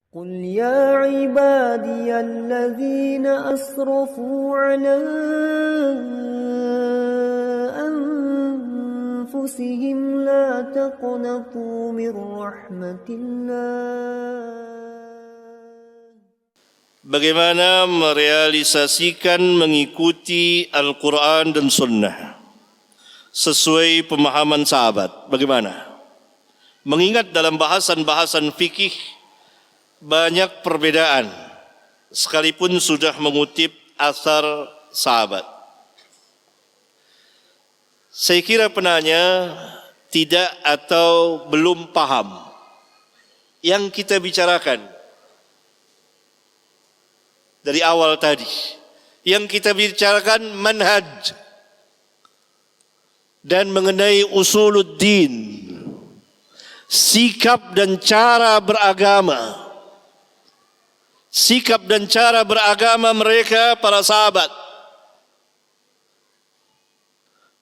قل يا عبادي الذين أسرفوا على أنفسهم لا تقنطوا من رحمة الله. Bagaimana merealisasikan mengikuti Al-Quran dan Sunnah sesuai pemahaman sahabat? Bagaimana? Mengingat dalam bahasan-bahasan fikih banyak perbedaan sekalipun sudah mengutip asar sahabat. Saya kira penanya tidak atau belum paham yang kita bicarakan dari awal tadi. Yang kita bicarakan manhaj dan mengenai usuluddin, sikap dan cara beragama. Sikap dan cara beragama mereka para sahabat.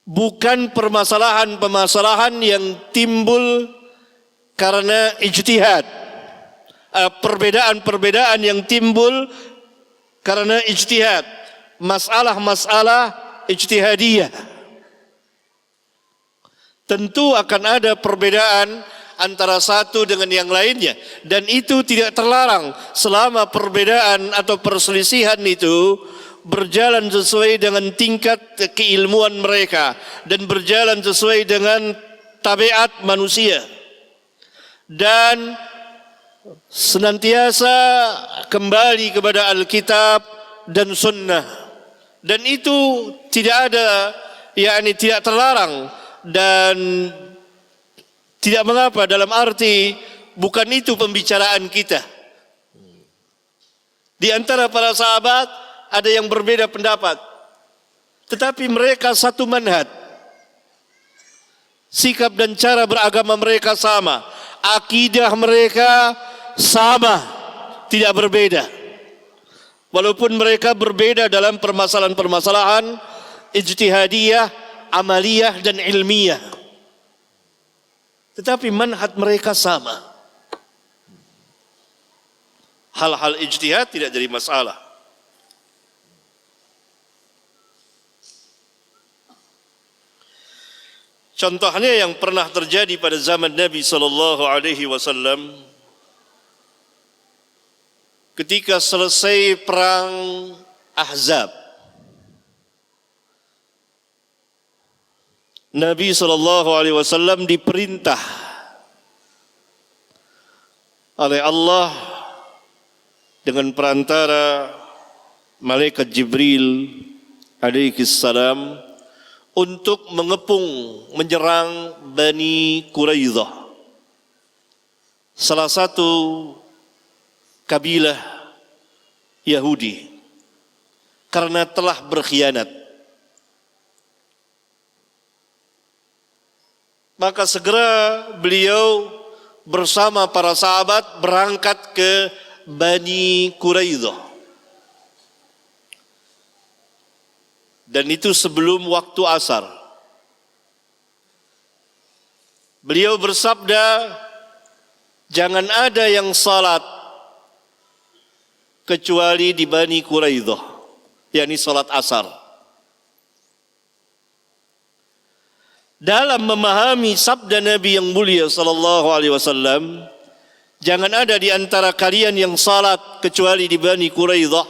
Bukan permasalahan-permasalahan yang timbul karena ijtihad. Perbedaan-perbedaan yang timbul karena ijtihad, masalah-masalah ijtihadiyah. Tentu akan ada perbedaan antara satu dengan yang lainnya, dan itu tidak terlarang selama perbedaan atau perselisihan itu berjalan sesuai dengan tingkat keilmuan mereka dan berjalan sesuai dengan tabiat manusia, dan senantiasa kembali kepada Alkitab dan Sunnah, dan itu tidak ada, tidak terlarang dan tidak mengapa, dalam arti bukan itu pembicaraan kita. Di antara para sahabat ada yang berbeda pendapat, tetapi mereka satu manhaj, sikap dan cara beragama mereka sama, akidah mereka sama, tidak berbeda. Walaupun mereka berbeda dalam permasalahan-permasalahan ijtihadiyah, amaliyah dan ilmiah, tetapi manhaj mereka sama. Hal-hal ijtihad tidak jadi masalah. Contohnya yang pernah terjadi pada zaman Nabi SAW, ketika selesai perang Ahzab, Nabi SAW diperintah oleh Allah dengan perantara malaikat Jibril alaihissalam untuk mengepung, menyerang Bani Quraidah, salah satu kabilah Yahudi, karena telah berkhianat. Maka segera beliau bersama para sahabat berangkat ke Bani Quraidah, dan itu sebelum waktu asar. Beliau bersabda, jangan ada yang salat kecuali di Bani Quraidah, yakni salat asar. Dalam memahami sabda Nabi yang mulia SAW, jangan ada di antara kalian yang salat kecuali di Bani Quraidah,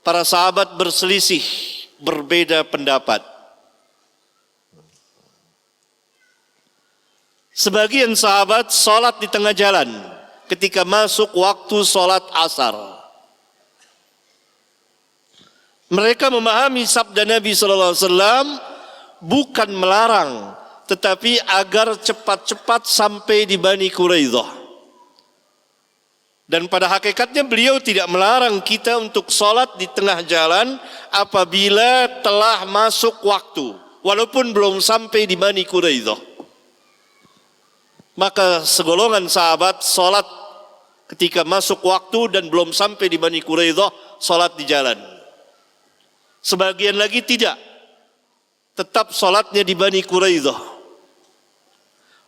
para sahabat berselisih, berbeda pendapat. Sebagian sahabat salat di tengah jalan ketika masuk waktu salat asar. Mereka memahami sabda Nabi SAW bukan melarang, tetapi agar cepat-cepat sampai di Bani Quraidah. Dan pada hakikatnya beliau tidak melarang kita untuk salat di tengah jalan apabila telah masuk waktu, walaupun belum sampai di Bani Quraidah. Maka segolongan sahabat salat ketika masuk waktu dan belum sampai di Bani Quraidah, salat di jalan. Sebagian lagi tidak, tetap salatnya di Bani Quraidah,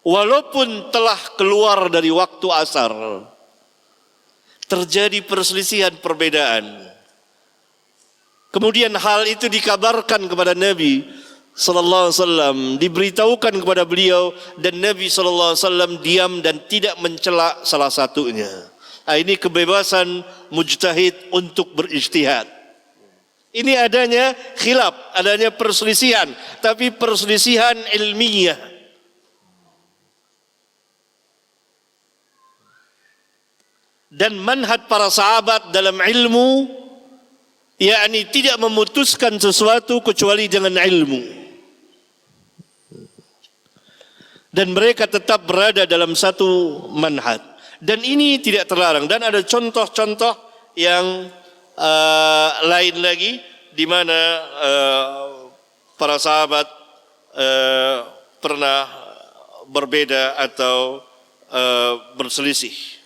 walaupun telah keluar dari waktu asar. terjadi perselisihan perbedaan. Kemudian hal itu dikabarkan kepada Nabi sallallahu alaihi wasallam, diberitahukan kepada beliau, dan Nabi sallallahu alaihi wasallam diam dan tidak mencela salah satunya. Ini kebebasan mujtahid untuk berijtihad. Ini adanya khilaf, adanya perselisihan, tapi perselisihan ilmiah. Dan manhaj para sahabat dalam ilmu, yakni tidak memutuskan sesuatu kecuali dengan ilmu. Dan mereka tetap berada dalam satu manhaj. Dan ini tidak terlarang. Dan ada contoh-contoh yang lain lagi, di mana para sahabat pernah berbeda atau berselisih.